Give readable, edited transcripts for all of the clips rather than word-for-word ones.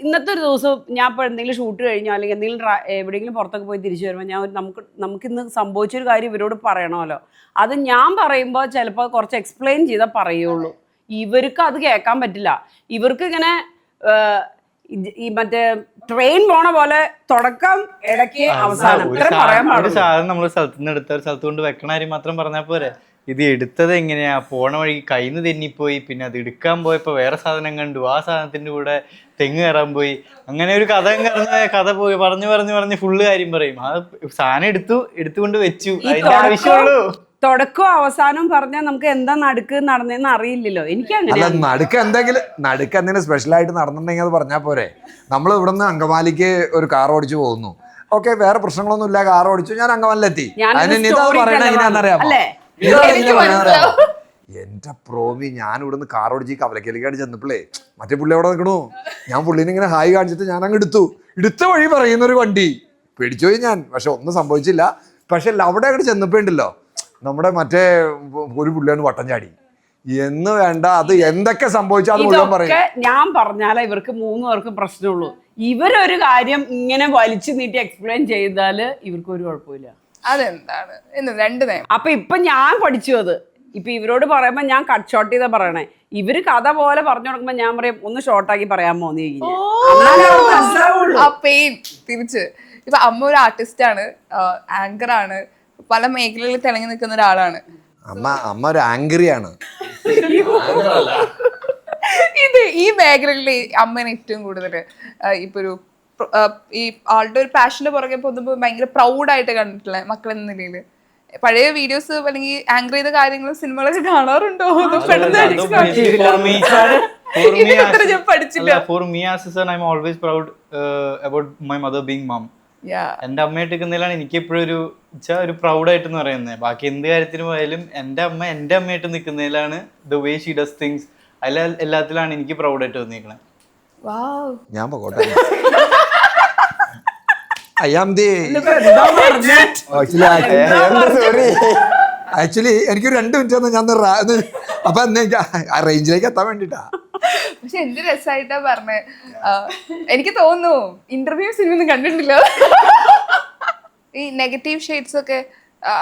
ഇന്നത്തെ ഒരു ദിവസം ഞാൻ ഇപ്പോൾ എന്തെങ്കിലും ഷൂട്ട് കഴിഞ്ഞോ അല്ലെങ്കിൽ എന്തെങ്കിലും എവിടെയെങ്കിലും പുറത്തൊക്കെ പോയി തിരിച്ചു വരുമ്പോൾ ഞാൻ നമുക്കിന്ന് സംഭവിച്ചൊരു കാര്യം ഇവരോട് പറയണമല്ലോ. അത് ഞാൻ പറയുമ്പോൾ ചിലപ്പോൾ കുറച്ച് എക്സ്പ്ലെയിൻ ചെയ്താൽ പറയുള്ളൂ. ഇവർക്ക് അത് കേൾക്കാൻ പറ്റില്ല. ഇവർക്ക് ഇങ്ങനെ ഈ മറ്റേ ട്രെയിൻ പോണ പോലെ തുടക്കം, ഇടയ്ക്ക്, അവസാനം പറയാൻ പാടില്ല. സാധനം നമ്മൾ സ്ഥലത്തുനിന്ന് എടുത്ത ഒരു സ്ഥലത്ത് കൊണ്ട് വെക്കണ കാര്യം മാത്രം പറഞ്ഞാൽ പോരെ. ഇത് എടുത്തത് എങ്ങനെയാ, പോണ വഴി കയ്യിന്ന് തെന്നിപ്പോയി, പിന്നെ അത് എടുക്കാൻ പോയപ്പോ വേറെ സാധനം കണ്ടു, ആ സാധനത്തിന്റെ കൂടെ തെങ്ങ് കയറാൻ പോയി, അങ്ങനെ ഒരു കഥ പോയി പറഞ്ഞു ഫുള്ള് കാര്യം പറയും. ആ സാധനം എടുത്തുകൊണ്ട് വെച്ചു, അതിന്റെ ആവശ്യമുള്ളൂ. തുടക്കവും അവസാനവും പറഞ്ഞാൽ നമുക്ക് എന്താ നടന്നതെന്ന് അറിയില്ലല്ലോ. എനിക്ക് അങ്ങനെ നടുക്ക് എന്തെങ്കിലും സ്പെഷ്യൽ ആയിട്ട് നടന്നിട്ടുണ്ടെങ്കിൽ അത് പറഞ്ഞാൽ പോരെ. നമ്മൾ ഇവിടുന്ന് അങ്കമാലിക്ക് ഒരു കാർ ഓടിച്ചു പോകുന്നു, ഓക്കെ, വേറെ പ്രശ്നങ്ങളൊന്നും ഇല്ല, കാർ ഓടിച്ചു, ഞാൻ അങ്കമാലിലെത്തി. അതിന് പറയണ എങ്ങനെയാണെന്നറിയാമോ? എന്റെ പ്രോമി, ഞാൻ ഇവിടുന്ന് കാർ ഓടിച്ച് കവലക്കലിക്കാട് ചെന്നപ്പോഴേ മറ്റേ പുള്ളി അവിടെ നിൽക്കണു. ഞാൻ പുള്ളീനെ ഇങ്ങനെ ഹായ് കാണിച്ചിട്ട് ഞാൻ അങ്ങ് എടുത്ത വഴി പറയുന്നൊരു വണ്ടി പേടിച്ചുപോയി ഞാൻ. പക്ഷെ ഒന്നും സംഭവിച്ചില്ല. പക്ഷെ അവിടെ അങ്ങോട്ട് ചെന്നപ്പോ ഉണ്ടല്ലോ, നമ്മുടെ മറ്റേ ഒരു പുള്ളിയാണ് വട്ടം ചാടി എന്ന് വേണ്ട, അത് എന്തൊക്കെ സംഭവിച്ചാൽ അത് മുഴുവൻ പറയും. ഞാൻ പറഞ്ഞാലേ ഇവർക്ക് 3 പേർക്കും പ്രശ്നമുള്ളൂ. ഇവരൊരു കാര്യം ഇങ്ങനെ വലിച്ചു നീട്ടി എക്സ്പ്ലെയിൻ ചെയ്താല് ഇവർക്ക് ഒരു കുഴപ്പമില്ല. അതെന്താണ് രണ്ട് നേരം. അപ്പൊ ഇപ്പൊ ഞാൻ പഠിച്ചു അത്. ഇപ്പൊ ഇവരോട് പറയുമ്പോ ഞാൻ കട്ട് ഷോർട്ട് ചെയ്താ പറയണേ. ഇവര് കഥ പോലെ പറഞ്ഞു കൊടുക്കുമ്പോ ഞാൻ പറയും ഒന്ന് ഷോർട്ടാക്കി പറയാമോ എന്ന് തിരിച്ച്. ഇപ്പൊ അമ്മ ഒരു ആർട്ടിസ്റ്റ് ആണ്, ആങ്കർ ആണ്, പല മേഖലകളിൽ തിളങ്ങി നിൽക്കുന്ന ഒരാളാണ്. അമ്മ ഒരു ആങ്കറിയാണ്. ഇത് ഈ മേഖലകളിൽ അമ്മേനെ ഏറ്റവും കൂടുതൽ ഇപ്പൊ ഒരു ഈ ആളുടെ ഒരു പാഷന്റെ പുറകെ പോകുമ്പോൾ ഭയങ്കര പ്രൗഡായിട്ട് കണ്ടിട്ടുള്ള മക്കൾ എന്ന നിലയിൽ പഴയ വീഡിയോസ് അല്ലെങ്കിൽ ആങ്കർ ചെയ്ത കാര്യങ്ങളും സിനിമകളൊക്കെ കാണാറുണ്ടോ? എന്റെ അമ്മയായിട്ട് നിൽക്കുന്നതിലാണ് എനിക്ക് എപ്പോഴും ഒരു പ്രൗഡായിട്ട് പറയുന്നത്. ബാക്കി എന്ത് കാര്യത്തിന് പോയാലും എന്റെ അമ്മയായിട്ട് നിൽക്കുന്നതിലാണ് the way she does things, എല്ലാത്തിലാണ് എനിക്ക് പ്രൗഡായിട്ട് തോന്നിയിരിക്കണേ. ഞാൻ പോകട്ടെ. ആക്ച്വലി എനിക്ക് 2 മിനിറ്റ് ഞാൻ അപ്പൊ റേഞ്ചിലേക്ക് എത്താൻ വേണ്ടിട്ടാ. പക്ഷെ എന്ത് രസമായിട്ടാ പറഞ്ഞേ. എനിക്ക് തോന്നുന്നു ഇന്റർവ്യൂ സിനിമയൊന്നും കണ്ടിട്ടില്ല. ഈ നെഗറ്റീവ് ഷെയ്ഡ്സ് ഒക്കെ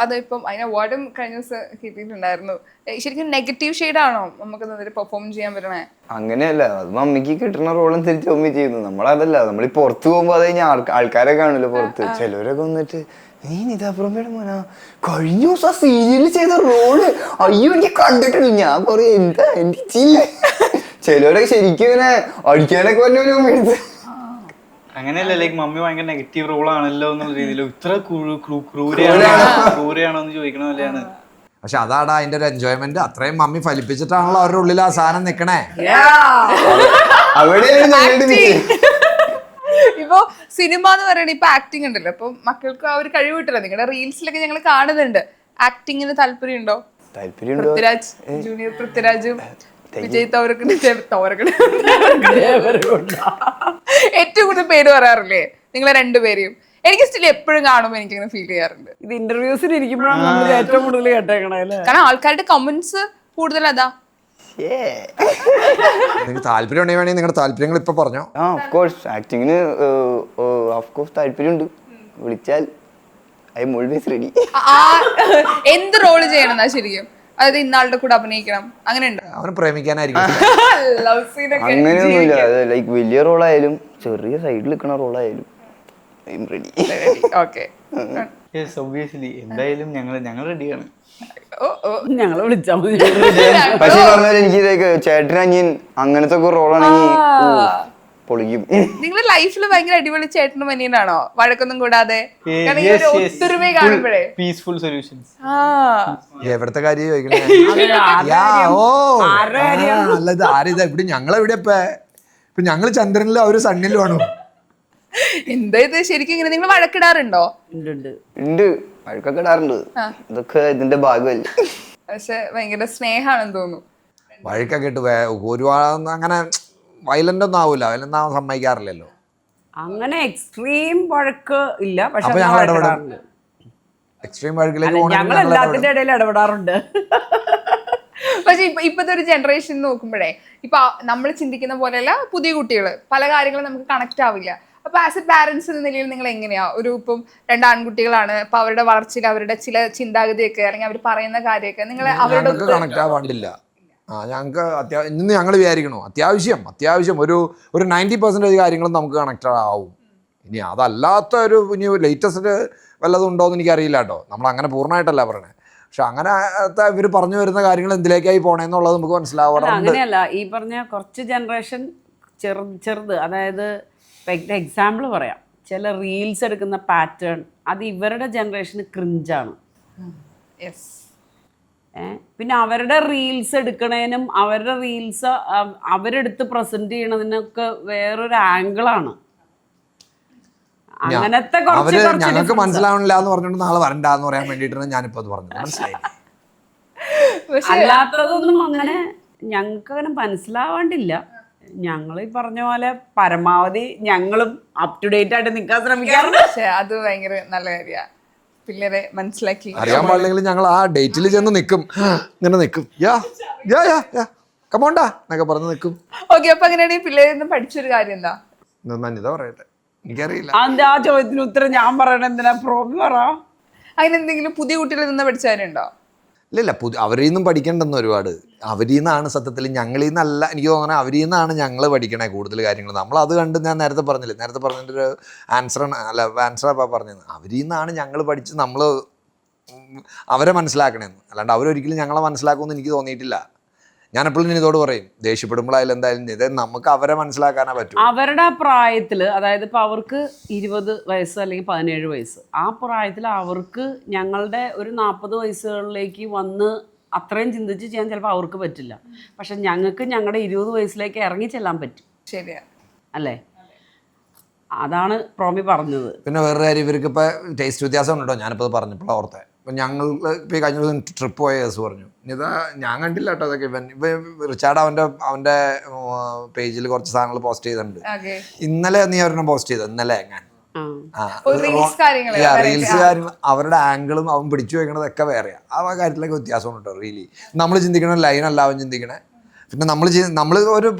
അതിപ്പം അതിന് അവാർഡും കഴിഞ്ഞ ദിവസം കിട്ടിയിട്ടുണ്ടായിരുന്നു. ശരിക്കും നെഗറ്റീവ് ഷെയ്ഡ് ആണോ നമുക്ക് പെർഫോം ചെയ്യാൻ പറ്റണേ? അങ്ങനെയല്ല, അത് മമ്മിക്ക് കിട്ടുന്ന റോളും തിരിച്ച് മമ്മി ചെയ്യുന്നു. നമ്മളതല്ല, നമ്മൾ ഈ പുറത്ത് പോകുമ്പോ അത് കഴിഞ്ഞാൽ ആൾക്കാരെ കാണുമല്ലോ പുറത്ത്. ചിലവരൊക്കെ വന്നിട്ട് നീ നിതാപ്രമയുടെ മോനാ, കഴിഞ്ഞ ദിവസം സീരിയലിൽ ചെയ്ത റോള്, അയ്യോ എനിക്ക് കണ്ടിട്ടില്ല. ഞാൻ പറയും എന്താ എനിക്ക് ചില്ല. ചിലവരൊക്കെ ശരിക്കും ഇങ്ങനെ അടിക്കാനൊക്കെ പറഞ്ഞു. അങ്ങനെയല്ല, ലൈക്ക് മമ്മി ഭയങ്കര നെഗറ്റീവ് റോൾ ആണല്ലോ എന്നുള്ള രീതിയിൽ ഇത്ര ക്രൂരയാണോ എന്ന് ചോദിക്കണ പോലെയാണ്. പക്ഷെ അതാടാ അതിന്റെ ഒരു എൻജോയ്മെന്റ്. അത്രയും മമ്മി ഫലിപ്പിച്ചിട്ടാണല്ലോ അവരുടെ ഉള്ളിൽ ആ സാധനം നിക്കണേ. ഇപ്പൊ സിനിമ എന്ന് പറയണ ഇപ്പൊ ആക്ടിങ് ഉണ്ടല്ലോ, അപ്പൊ മക്കൾക്ക് ആ ഒരു കഴിവ് കിട്ടില്ല. നിങ്ങളുടെ റീൽസിലൊക്കെ ഞങ്ങൾ കാണുന്നുണ്ട്. ആക്ടിങ്ങിന് താല്പര്യമുണ്ടോ? പൃഥ്വിരാജ്, ജൂനിയർ പൃഥ്വിരാജും വിജയ് ഏറ്റവും കൂടുതൽ പേര് പറയാറില്ലേ നിങ്ങളെ 2 പേരെയും? എനിക്ക് സ്റ്റിൽ എപ്പോഴും കാണുമ്പോൾ എനിക്കിങ്ങനെ ഫീൽ ചെയ്യാറുണ്ട്. ഇത് ഇന്റർവ്യൂസിന് ഇരിക്കുമ്പോഴാണ് ഏറ്റവും കൂടുതൽ കേട്ടേക്കണേ. കാരണം ആൾക്കാരുടെ കമന്റ്സ് കൂടുതൽ അതാ. നിങ്ങൾക്ക് താല്പര്യം ഉണ്ടെങ്കിൽ വേണമെങ്കിൽ നിങ്ങളുടെ താല്പര്യങ്ങൾ ഇപ്പൊ പറഞ്ഞോ. ആക്ടിങ്ങിന് താല്പര്യമുണ്ട്. വിളിച്ചാൽ ഐ എം ഓൾവേസ് റെഡി. എന്ത് റോള് ചെയ്യണം ശരിക്കും? അതായത് ഇന്നാളുടെ കൂടെ അഭിനയിക്കണം അങ്ങനെ ഉണ്ടോ? അവന് പ്രേമിക്കാനായിരിക്കും. അങ്ങനെയൊന്നുമില്ല. ലൈക്ക് വലിയ റോളായാലും ചെറിയ സൈഡിൽ നിൽക്കുന്ന റോളായാലും ഐ എം റെഡി. എന്തായാലും ഞങ്ങൾ റെഡിയാണ്. ഞങ്ങളെ വിളിച്ചാൽ മതി. പക്ഷെ പറഞ്ഞാൽ എനിക്ക് ചേട്ടൻ അനിയൻ അങ്ങനത്തെ ഒക്കെ റോളാണെങ്കിൽ പൊളിക്കും. നിങ്ങളുടെ ലൈഫിൽ ഭയങ്കര അടിപൊളി ചേട്ടനും അനിയനാണോ? വഴക്കൊന്നും കൂടാതെ ഒത്തൊരുമ കാണുമ്പോഴേ പീസ്ഫുൾ സൊല്യൂഷൻസ്. എവിടത്തെ കാര്യം ചോദിക്കണേ? നല്ലത് ആരിതാ ഇവിടെ? ഞങ്ങളെവിടെ ഇപ്പൊ ഞങ്ങള് ചന്ദ്രനിലും അവര് സണ്ണിലും ആണോ? എന്താ ഇത് ശരിക്കും? ഇങ്ങനെ നിങ്ങൾ വഴക്കിടാറുണ്ടോ? ഉണ്ട്, വഴക്കൊക്കെ ഇടാറുണ്ട്. ഇതൊക്കെ ഇതിന്റെ ഭാഗമല്ലേ. പക്ഷെ ഭയങ്കര സ്നേഹാണെന്ന് തോന്നുന്നു. വഴക്കൊക്കെ ഇട്ട് ഒരുപാട് അങ്ങനെ വയലന്റ് ഒന്നും ആവൂല. വയലന്റ് ആവാൻ സമ്മതിക്കാറില്ലല്ലോ. അങ്ങനെ എക്സ്ട്രീം വഴക്ക് ഇല്ല. പക്ഷെ എക്സ്ട്രീം വഴക്കിലേക്ക് ഞങ്ങൾ എല്ലാത്തിന്റെ ഇടയിൽ ഇടപെടാറുണ്ട്. പക്ഷെ ഇപ്പത്തെ ഒരു ജനറേഷൻ നോക്കുമ്പോഴേ ഇപ്പൊ നമ്മൾ ചിന്തിക്കുന്ന പോലെയല്ല പുതിയ കുട്ടികൾ പല കാര്യങ്ങളും നമുക്ക് കണക്ട് ആവില്ല. അപ്പൊ ആസ് എ പാരന്റ്സ് എന്ന നിലയിൽ നിങ്ങൾ എങ്ങനെയാ ഒരു രണ്ട് ആൺകുട്ടികളാണ് ഇപ്പൊ അവരുടെ വളർച്ചയിൽ അവരുടെ ചില ചിന്താഗതിയൊക്കെ അല്ലെങ്കിൽ അവർ പറയുന്ന കാര്യമൊക്കെ നിങ്ങൾ അവരുടെ കണക്ട് ആവാണ്ടില്ല. ഞങ്ങൾക്ക് ഇന്ന് ഞങ്ങൾ വിചാരിക്കണോ അത്യാവശ്യം ഒരു 90% കാര്യങ്ങളും നമുക്ക് കണക്ട് ആവും. ഇനി അതല്ലാത്ത ഇനി ലേറ്റസ്റ്റ് വല്ലതും ഉണ്ടോ എന്ന് എനിക്കറിയില്ല കേട്ടോ. നമ്മൾ അങ്ങനെ പൂർണ്ണമായിട്ടല്ല പറയണേ. പക്ഷെ അങ്ങനെ ഇവർ പറഞ്ഞു വരുന്ന കാര്യങ്ങൾ എന്തിലേക്കായി പോണേന്നുള്ളത് നമുക്ക് മനസ്സിലാവാറുണ്ട്. അങ്ങനെയല്ല, ഈ പറഞ്ഞ കുറച്ച് ജനറേഷൻ ചെറുത്, അതായത് എക്സാമ്പിൾ പറയാം, ചില റീൽസ് എടുക്കുന്ന പാറ്റേൺ അത് ഇവരുടെ ജനറേഷന് ക്രിഞ്ചാണ്. പിന്നെ അവരുടെ റീൽസ് എടുക്കണേനും അവരുടെ റീൽസ് അവരെടുത്ത് പ്രസന്റ് ചെയ്യണതിനൊക്കെ വേറൊരു ആംഗിളാണ്. അങ്ങനത്തെ അവര് ഞങ്ങൾക്ക് മനസ്സിലാവണില്ല എന്ന് പറഞ്ഞിട്ട് നാളെ വരണ്ടെന്ന് പറയാൻ വേണ്ടിയിട്ടാണ് ഞാനിപ്പോ അത് പറഞ്ഞത്. മനസ്സിലായി. അല്ലാത്തതൊന്നും അങ്ങനെ ഞങ്ങൾക്ക് അങ്ങനെ മനസ്സിലാവാണ്ടില്ല. ഞങ്ങൾ ഈ പറഞ്ഞ പോലെ പരമാവധി ഞങ്ങളും അപ് ടു ഡേറ്റ് ആയിട്ട് നിൽക്കാൻ ശ്രമിക്കാറുണ്ട്. പക്ഷെ അത് ഭയങ്കര നല്ല കാര്യമാണ്, പിള്ളേരെ മനസ്സിലാക്കി അറിയാൻ പാടില്ലെങ്കിൽ ഞങ്ങൾ ആ ഡേറ്റിൽ ചെന്ന് നിൽക്കും, ഇങ്ങനെ നിൽക്കും, കമോണ്ടാ എന്നൊക്കെ പറഞ്ഞ് നിൽക്കും. ഓക്കെ, അപ്പൊ അങ്ങനെയാണെങ്കിൽ പിള്ളേരിൽ നിന്ന് പഠിച്ചൊരു കാര്യം എന്താ? ഇതാ പറയട്ടെ, എനിക്കറിയില്ല. ആ ചോദ്യത്തിന് ഉത്തരം ഞാൻ പറയണ എന്തിനാ? പ്രോബി പറ. അതിനെന്തെങ്കിലും പുതിയ കുട്ടികളിൽ നിന്ന് പഠിച്ച കാര്യമുണ്ടോ? ഇല്ല, അവരിൽ നിന്നും പഠിക്കേണ്ടെന്ന് ഒരുപാട്. അവരിൽ നിന്നാണ് സത്യത്തിൽ, ഞങ്ങളിൽ നിന്നല്ല എനിക്ക് തോന്നുന്നത്, അവരിൽ നിന്നാണ് ഞങ്ങൾ പഠിക്കണേ കൂടുതൽ കാര്യങ്ങൾ. നമ്മളത് കണ്ട് ഞാൻ നേരത്തെ പറഞ്ഞതിൻ്റെ ഒരു ആൻസറാണ് പറഞ്ഞത്. അവരിൽ നിന്നാണ് ഞങ്ങൾ പഠിച്ച് നമ്മൾ അവരെ മനസ്സിലാക്കണേന്ന്. അല്ലാണ്ട് അവരൊരിക്കലും ഞങ്ങളെ മനസ്സിലാക്കുമെന്ന് എനിക്ക് തോന്നിയിട്ടില്ല. ഞാനെപ്പോഴും ഇതോട് പറയും, ദേഷ്യപ്പെടുമ്പോഴായാലും എന്തായാലും ഇത് നമുക്ക് അവരെ മനസ്സിലാക്കാനേ പറ്റും. അവരുടെ പ്രായത്തിൽ, അതായത് ഇപ്പോൾ അവർക്ക് 20 വയസ്സ് അല്ലെങ്കിൽ 17 വയസ്സ്, ആ പ്രായത്തിൽ അവർക്ക് ഞങ്ങളുടെ ഒരു 40 വയസ്സുകളിലേക്ക് വന്ന് അത്രയും ചിന്തിച്ച് ചെയ്യാൻ ചിലപ്പോൾ അവർക്ക് പറ്റില്ല. പക്ഷെ ഞങ്ങൾക്ക് ഞങ്ങളുടെ 20 വയസ്സിലേക്ക് ഇറങ്ങി ചെല്ലാൻ പറ്റും. ശരിയാ അല്ലേ? അതാണ് പ്രോമി പറഞ്ഞത്. പിന്നെ വേറൊരു കാര്യം, ഇവർക്ക് ഇപ്പോൾ ടേസ്റ്റ് വ്യത്യാസം ഉണ്ടോ? ഞാനിപ്പോൾ പറഞ്ഞപ്പോൾ ഓർത്തെ. ഇപ്പം ഞങ്ങൾ ഇപ്പോൾ കഴിഞ്ഞ ദിവസം ട്രിപ്പ് പോയ കേസ് പറഞ്ഞു. ഇതാ ഞാൻ കണ്ടില്ല കേട്ടോ അതൊക്കെ. റിച്ചാർഡ് അവൻ്റെ പേജിൽ കുറച്ച് സാധനങ്ങൾ പോസ്റ്റ് ചെയ്തിട്ടുണ്ട്. ഇന്നലെ നീ ഒരെണ്ണം പോസ്റ്റ് ചെയ്തത്, ഇന്നലെ ഞാൻ റീൽസ് കാര്യങ്ങൾ അവരുടെ ആംഗിളും അവൻ പിടിച്ചു വയ്ക്കണതൊക്കെ വേറെയാണ്. ആ കാര്യത്തിലൊക്കെ വ്യത്യാസമുണ്ട് കേട്ടോ. റിയലി നമ്മൾ ചിന്തിക്കണ ലൈനല്ല അവൻ ചിന്തിക്കണേ. പിന്നെ നമ്മൾ ഒരു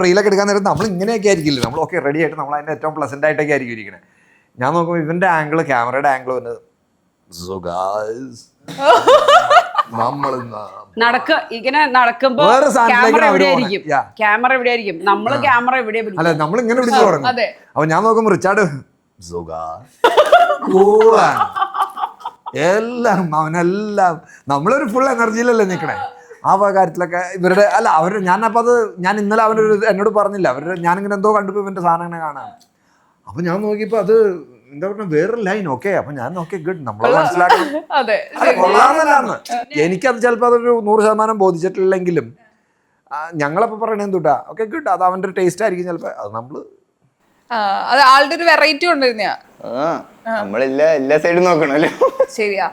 റീലൊക്കെ എടുക്കാൻ നേരം നമ്മൾ ഇങ്ങനെയൊക്കെ ആയിരിക്കില്ല. നമ്മൾ ഓക്കെ റെഡി ആയിട്ട് നമ്മൾ അതിൻ്റെ ഏറ്റവും പ്ലസൻ്റ് ആയിട്ടൊക്കെ ആയിരിക്കും ഇരിക്കണേ. ഞാൻ നോക്കുമ്പോൾ ഇവൻ്റെ ആംഗിള്, ക്യാമറയുടെ ആംഗിൾ വന്നത് ഇങ്ങനെ നടക്കുമ്പോ ക്യാമറ എവിടെയായിരിക്കും, നമ്മള് ക്യാമറ എവിടെയാ പിടിക്കും. അല്ല, നമ്മൾ ഇങ്ങനെ പിടിച്ചു തുടങ്ങും. അപ്പൊ ഞാൻ നോക്കുമ്പോ റിച്ചാർഡ് എല്ലാം അവനെല്ലാം നമ്മളൊരു ഫുൾ എനർജിയിലല്ലേ നിൽക്കണേ. ആ കാര്യത്തിലൊക്കെ ഇവരുടെ ഞാൻ ഇന്നലെ എന്നോട് പറഞ്ഞില്ല. ഞാനിങ്ങനെ എന്തോ കണ്ടപ്പോ ഇവന്റെ സാധനം ഇങ്ങനെ കാണാം. അപ്പൊ ഞാൻ നോക്കിയപ്പോ അത് എന്താ പറഞ്ഞ വേറൊരു ലൈൻ. ഓക്കെ, അപ്പൊ ഞാൻ ഓക്കെ ഗുഡ്, നമ്മളെ മനസ്സിലാക്കണം കൊള്ളാന്നല്ലാന്ന്. എനിക്കത് ചിലപ്പോൾ അതൊരു 100% ബോധിച്ചിട്ടില്ലെങ്കിലും ഞങ്ങളപ്പോ പറയണേ എന്തുട്ടാ ഓക്കെ ഗുഡ്, അത് അവന്റെ ഒരു ടേസ്റ്റ് ആയിരിക്കും ചിലപ്പോ. അത് നമ്മള് ആളുടെ ഒരു വെറൈറ്റി കൊണ്ടിരുന്ന എല്ലാ സൈഡും നോക്കണല്ലോ. ശരിയാ.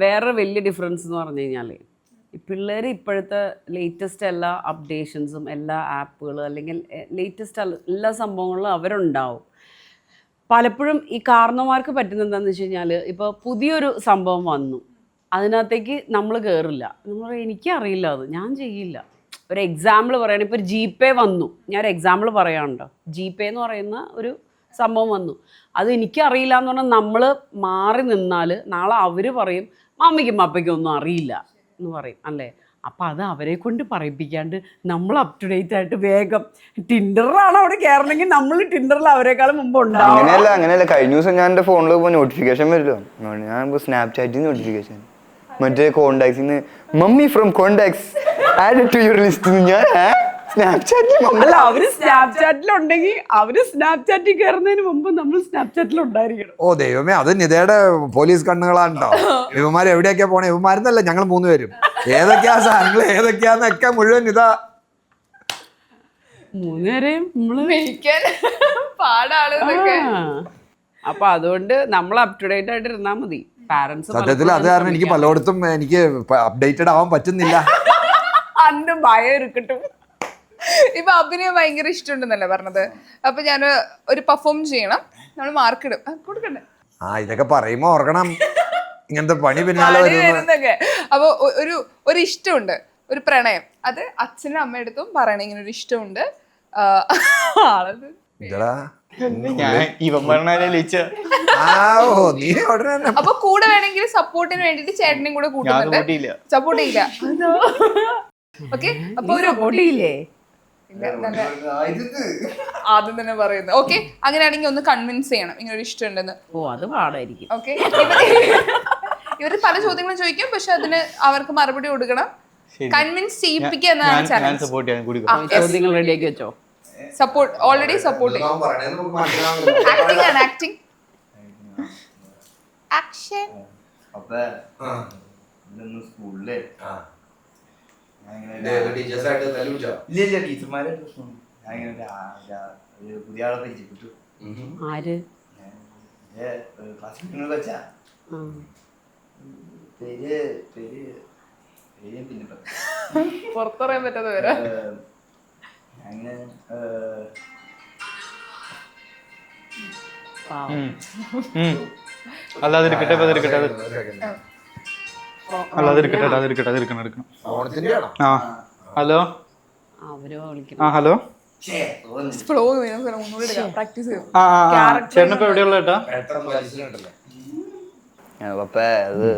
വേറെ വലിയ ഡിഫറൻസ് എന്ന് പറഞ്ഞു കഴിഞ്ഞാല്, ഈ പിള്ളേർ ഇപ്പോഴത്തെ ലേറ്റസ്റ്റ് എല്ലാ അപ്ഡേഷൻസും എല്ലാ ആപ്പുകളും അല്ലെങ്കിൽ ലേറ്റസ്റ്റ് എല്ലാ സംഭവങ്ങളിലും അവരുണ്ടാവും. പലപ്പോഴും ഈ കാരണവന്മാർക്ക് പറ്റുന്നത് എന്താണെന്ന് വെച്ച് കഴിഞ്ഞാൽ, ഇപ്പോൾ പുതിയൊരു സംഭവം വന്നു, അതിനകത്തേക്ക് നമ്മൾ കയറില്ല. നമ്മൾ പറയും എനിക്കറിയില്ല, അത് ഞാൻ ചെയ്യില്ല. ഒരു എക്സാമ്പിൾ പറയുകയാണെങ്കിൽ, ഇപ്പോൾ ഒരു GPay വന്നു, ഞാൻ ഒരു എക്സാമ്പിൾ പറയാനുണ്ടോ. GPay എന്ന് പറയുന്ന ഒരു സംഭവം വന്നു, അത് എനിക്കറിയില്ല എന്ന് പറഞ്ഞാൽ നമ്മൾ മാറി നിന്നാൽ നാളെ അവർ പറയും മമ്മിക്കും അപ്പയ്ക്കും ഒന്നും അറിയില്ല എന്ന് പറയും, അല്ലേ? അപ്പം അത് അവരെ കൊണ്ട് പറയിപ്പിക്കാണ്ട് നമ്മൾ അപ് ടു ഡേറ്റ് ആയിട്ട് വേഗം ടിൻഡറിലാണ് അവിടെ കയറണമെങ്കിൽ നമ്മൾ ടിൻഡറിൽ അവരെക്കാളും മുമ്പ് ഉണ്ടാവും. അങ്ങനെയല്ല. കഴിഞ്ഞ ദിവസം ഞാൻ എൻ്റെ ഫോണിൽ പോകുമ്പോൾ നോട്ടിഫിക്കേഷൻ വരുമല്ലോ. ഞാൻ സ്നാപ്ചാറ്റിൽ നോട്ടിഫിക്കേഷൻ, മറ്റേ കോണ്ടാക്ട്സിന്ന് mummy from contacts add to your list. ഞാൻ അല്ല, അവര് സ്നാപ്ചാറ്റിലുണ്ടെങ്കിൽ അവര് സ്നാപ്ചാറ്റിൽ കയറുന്നതിന് മുമ്പ് നമ്മൾ സ്നാപ്ചാറ്റിൽ ഉണ്ടായിരിക്കണം. ഓ ദൈവമേ, അത് നിതയുടെ പോലീസ് കണ്ണുകളാണോ? ഇവന്മാർ എവിടെയൊക്കെയാ പോണേ? ഇവന്മാരെന്നല്ല, ഞങ്ങൾ 3 പേരും ഏതൊക്കെയാ സാധനങ്ങൾ ഏതൊക്കെയാന്നൊക്കെ മുഴുവൻ ഇതാ 3 പേരെയും പാടാണ്. അപ്പൊ അതുകൊണ്ട് നമ്മൾ അപ് ടു ഡേറ്റ് ആയിട്ട് ഇരുന്നാ മതി. പാരന്റ്സ് സത്യത്തിൽ അത് കാരണം എനിക്ക് പലയിടത്തും എനിക്ക് അപ്ഡേറ്റഡ് ആവാൻ പറ്റുന്നില്ല. അന്റെ ഭയം ഇരിക്കട്ടും. ഇപ്പൊ അഭിനയം ഭയങ്കര ഇഷ്ടമുണ്ടെന്നല്ലേ പറഞ്ഞത്. അപ്പൊ ഞാൻ ഒരു പെർഫോം ചെയ്യണം, നമ്മൾ മാർക്ക് ഇടും, കൊടുക്കണ്ടേ? ഇതൊക്കെ പറയുമ്പോ ഓർക്കണം, ഇങ്ങനത്തെ പണി പിന്നാലെ അപ്പൊ ഒരു ഇഷ്ടമുണ്ട്. ഒരു പ്രണയം, അത് അച്ഛനും അമ്മയടുത്തും പറയണം ഇങ്ങനെ ഒരു ഇഷ്ടമുണ്ട്. ആളത് ഇതടാ ഞാൻ ഇവൻ പറഞ്ഞാലേ ലയിച്ച നീ ഉടനെ തന്നെ അപ്പൊ കൂടെ വേണമെങ്കിൽ സപ്പോർട്ടിന് വേണ്ടിട്ട് ചേട്ടനെയും കൂടെ ഞാൻ കൂട്ടുന്നുണ്ട്. കൂട്ടിയില്ല. സപ്പോർട്ട് ചെയ്യില്ല. ഓക്കെ, അപ്പൊ ഒരു പൊടിയില്ലേ? ആദ്യം തന്നെ പറയുന്നത്. ഓക്കെ, അങ്ങനെയാണെങ്കിൽ ഒന്ന് കൺവിൻസ് ചെയ്യണം ഇങ്ങനെ ഒരു ഇഷ്ടമുണ്ടെന്ന്. ഓ അത് പാടായിരിക്കും. ഓക്കെ, ഇവര് പല ചോദ്യങ്ങളും ചോദിക്കും, പക്ഷെ അതിന് അവർക്ക് മറുപടി കൊടുക്കണം. കൺവിൻസ് ചെയ്യിപ്പിക്കുക എന്നാണ് ഞാൻ ചാലഞ്ച്. സപ്പോർട്ട് ചെയ്യാൻ കൂടി ചോദ്യങ്ങൾ റെഡിയാക്കി വെച്ചോ. സപ്പോർട്ട് ഓൾറെഡി സപ്പോർട്ട് ചെയ്യും. അവൻ പറയണത് നമുക്ക് മനസ്സിലാവുന്നില്ല. ആക്ടിംഗ് ആണ്, ആക്ടിംഗ്. ആക്ഷൻ. സ്കൂളിലെ ടീച്ചേഴ്സായിട്ട് തല്ലുപിടിച്ചോ? ഇല്ല ടീച്ചർമാരെ പ്രശ്നം. ഞാൻ ഇങ്ങനെ ഒരു പുതിയ ആളെ പരിചയപ്പെട്ടു. ആര്? ക്ലാസ്സിൽ വെച്ചാ ആ. പേര് പിന്നെ പുറത്തറിയാൻ പറ്റാതെ വരാം. അങ്ങനെ പാവം. അല്ല അതിരിക്കട്ടെ അതിരിക്കട്ടെ അല്ല അതിരിക്കണം എടുക്കണം. ഓണത്തിന്റെ ആണോ? ആ ഹലോ അവരോ വിളിക്കണം. ആ ഹലോ ഫ്ലോ ഒന്നുകൂടി എടുക്കാം, പ്രാക്ടീസ് ചെയ്യും. ചേട്ടനിപ്പോ എവിടെയുള്ള ചേട്ടാ? പെട്ടെന്ന് വലിച്ചിട്ടുണ്ടല്ലോ. പപ്പ അത്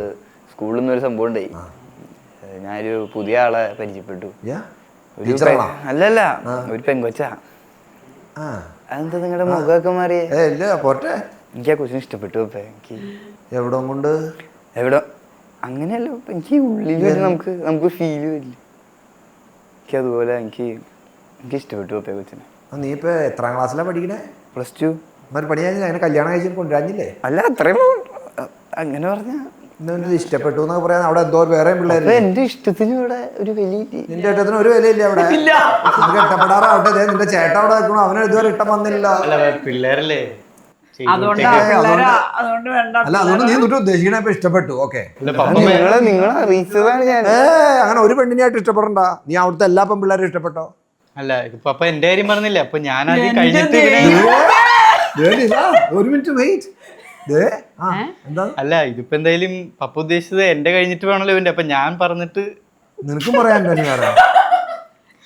സ്കൂളിൽ നിന്ന് ഒരു സംഭവം ഉണ്ടായി. ഞാനൊരു പുതിയ ആളെ പരിചയപ്പെട്ടു. ഒരു അല്ലല്ല ഒരു പെങ്കൊച്ചാ. അതെന്താ നിങ്ങളുടെ മുഖമൊക്കെ മാറിയേ? പോട്ടെ. എനിക്ക് ആ കൊച്ചിനെ ഇഷ്ടപ്പെട്ടു പപ്പ. എനിക്ക് എവിടെ കൊണ്ട് എവിടെ അങ്ങനെയല്ല, എനിക്ക് ഉള്ളിൽ വരും, നമുക്ക് ഫീൽ വരില്ല. എനിക്ക് അതുപോലെ എനിക്ക് ഇഷ്ടപ്പെട്ടു പപ്പ കൊച്ചിനെ. നീ ഇപ്പൊ എത്രാം ക്ലാസ്സിലാ പഠിക്കണേ? +2. പണിയാ അങ്ങനെ കല്യാണം കഴിച്ചിട്ട് കൊണ്ടുവരാഞ്ഞില്ലേ? അല്ല അത്രയും അങ്ങനെ പറഞ്ഞ ഇഷ്ടപ്പെട്ടു എന്നൊക്കെ പറയാൻ അവിടെ എന്തോ വേറെ പിള്ളേര്. എന്റെ ഇഷ്ടത്തിന് ഇവിടെ ഒരു വലിയ നിന്റെ ഏട്ടത്തിന് ഒരു വിലയില്ല അവിടെ. നിനക്ക് ഇഷ്ടപ്പെടാറാവട്ടെ. നിന്റെ ചേട്ടൻ അവിടെ വെക്കണോ? അവന് ഇതുവരെ ഇഷ്ടം വന്നില്ല. പിള്ളേരല്ലേ അതുകൊണ്ട് വേണ്ട. അല്ല അതുകൊണ്ട് നീ എന്നിട്ട് ഉദ്ദേശിക്കണ ഇപ്പൊ ഇഷ്ടപ്പെട്ടു. ഓക്കെ, നിങ്ങളെ അറിയിച്ചതാണ് ഞാൻ. അങ്ങനെ ഒരു പെണ്ണിനായിട്ട് ഇഷ്ടപ്പെടണ്ട. നീ അവിടുത്തെ എല്ലാ പെൺപിള്ളേരും ഇഷ്ടപ്പെട്ടോ? അല്ല ഇതിപ്പോ അപ്പൊ എന്റെ കാര്യം പറഞ്ഞില്ല. അപ്പൊ ഞാൻ ആദ്യം കഴിഞ്ഞിട്ട് ഒരു മിനിറ്റ് വെയിറ്റ്. എന്താ? അല്ല ഇതിപ്പോ എന്തായാലും പപ്പ ഉദ്ദേശിച്ചത് എന്റെ കഴിഞ്ഞിട്ട് വേണല്ലോ ഇവന്റെ. അപ്പൊ ഞാൻ പറഞ്ഞിട്ട് നിനക്കും പറയാൻ തന്നെ വേറെ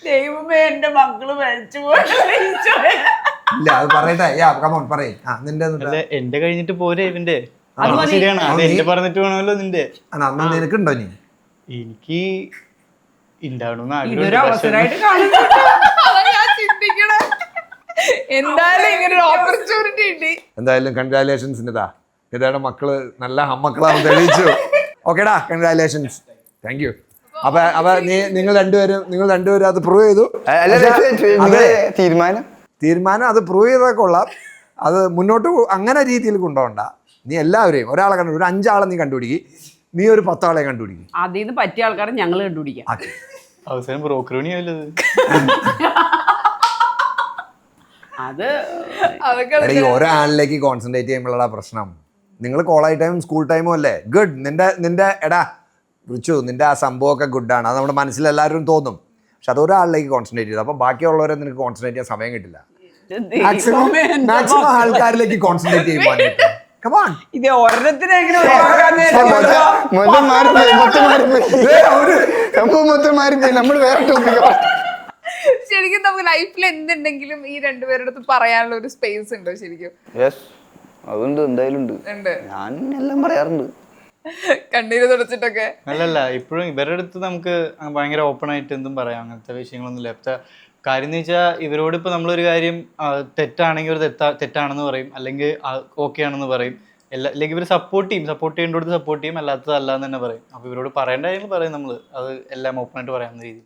ദൈവമേ എന്റെ മക്കള് മരിച്ചു പോയി. ഇല്ല അത് പറയട്ടെ. കമോൺ പറയേ. നിന്റെ അല്ല എന്റെ കഴിഞ്ഞിട്ട് പോരെ ഇവന്റെ. ശരിയാണ്, അത് എന്റെ പറഞ്ഞിട്ട് വേണമല്ലോ നിന്റെ. അന്ന് നിനക്കുണ്ടോ? നീ എനിക്ക് ഉണ്ടാവണമെന്ന് ഇതൊരു ആഗ്രഹം. അവസരമായിട്ട് കാണുന്നു. ഞാൻ ചിന്തിക്കണേ, എന്തായാലും ഇങ്ങനെ ഒരു ഓപ്പർച്യൂണിറ്റി കിട്ടി. എന്തായാലും കൺഗ്രാലേഷൻസ് നിതാ. നിതയുടെ മക്കള് നല്ല അമ്മക്കളാണ് തെളിയിച്ചു. ഓക്കേടാ, കൺഗ്രാലേഷൻസ്. Thank you. അപ്പൊ നിങ്ങൾ രണ്ടുപേരും അത് പ്രൂവ് ചെയ്തു. തീരുമാനം അത് പ്രൂവ് ചെയ്താൽ കൊള്ളാം. അത് മുന്നോട്ട് അങ്ങനെ രീതിയിൽ കൊണ്ടുപോകണ്ട. നീ എല്ലാവരെയും ഒരാളെ കണ്ടു, ഒരു 5 ആളെ നീ കണ്ടുപിടിക്കും. നീ ഒരു 10 ആളെ കണ്ടുപിടിക്കും. അതിന്ന് പറ്റിയ ആൾക്കാരെ ഞങ്ങൾ കണ്ടുപിടിക്കാം. അവസാനം ബ്രോക്കറിണിയല്ലോ അത് ഈ ഒരാളിലേക്ക് കോൺസെൻട്രേറ്റ് ചെയ്യുമ്പോഴാണ് പ്രശ്നം. നിങ്ങൾ കോളേജ് ടൈമും സ്കൂൾ ടൈമും അല്ലേ? ഗുഡ്. നിന്റെ എടാ വിളിച്ചു, നിന്റെ ആ സംഭവമൊക്കെ ഗുഡാണ്. അത് നമ്മുടെ മനസ്സിലെല്ലാവരും തോന്നും. പക്ഷെ അതൊരാളിലേക്ക് കോൺസെൻട്രേറ്റ് ചെയ്തു. അപ്പോൾ ബാക്കിയുള്ളവരെ നിനക്ക് കോൺസെൻട്രേറ്റ് ചെയ്യാൻ സമയം കിട്ടില്ല. മാക്സിമം ആൾക്കാരിലേക്ക് കോൺസെൻട്രേറ്റ് ചെയ്യുമ്പോൾ ഇത് ഒരെണ്ണത്തിന് എങ്ങനെ നമ്മൾ വേറെ ശരിക്കും നമുക്ക് ലൈഫിൽ എന്തുണ്ടെങ്കിലും ഈ രണ്ടുപേരുടെ അടുത്ത് പറയാനുള്ള ഒരു സ്പേസ് ഉണ്ടോ ശരിക്കും? അതുണ്ട്, എന്തായാലും ഉണ്ട്. ഞാൻ എല്ലാം പറയാറുണ്ട്, കണ്ണീര് തുടച്ചിട്ടൊക്കെ. അല്ലല്ല ഇപ്പോഴും ഇവരുടെ അടുത്ത് നമുക്ക് ഭയങ്കര ഓപ്പൺ ആയിട്ട് എന്തും പറയാം. അങ്ങനത്തെ വിഷയങ്ങളൊന്നും ഇല്ല. കാര്യം എന്ന് വെച്ചാൽ ഇവരോട് ഇപ്പൊ നമ്മളൊരു കാര്യം തെറ്റാണെങ്കിൽ ഒരു തെറ്റാണെന്ന് പറയും, അല്ലെങ്കിൽ ഓക്കെ ആണെന്ന് പറയും. അല്ലെങ്കിൽ ഇവർ സപ്പോർട്ട് ചെയ്യേണ്ടടുത്ത് സപ്പോർട്ട് ചെയ്യും, അല്ലാത്തത് അല്ലാന്ന് തന്നെ പറയും. അപ്പൊ ഇവരോട് പറയേണ്ട കാര്യങ്ങൾ പറയും. നമ്മള് അത് എല്ലാം ഓപ്പൺ ആയിട്ട് പറയാവുന്ന രീതി.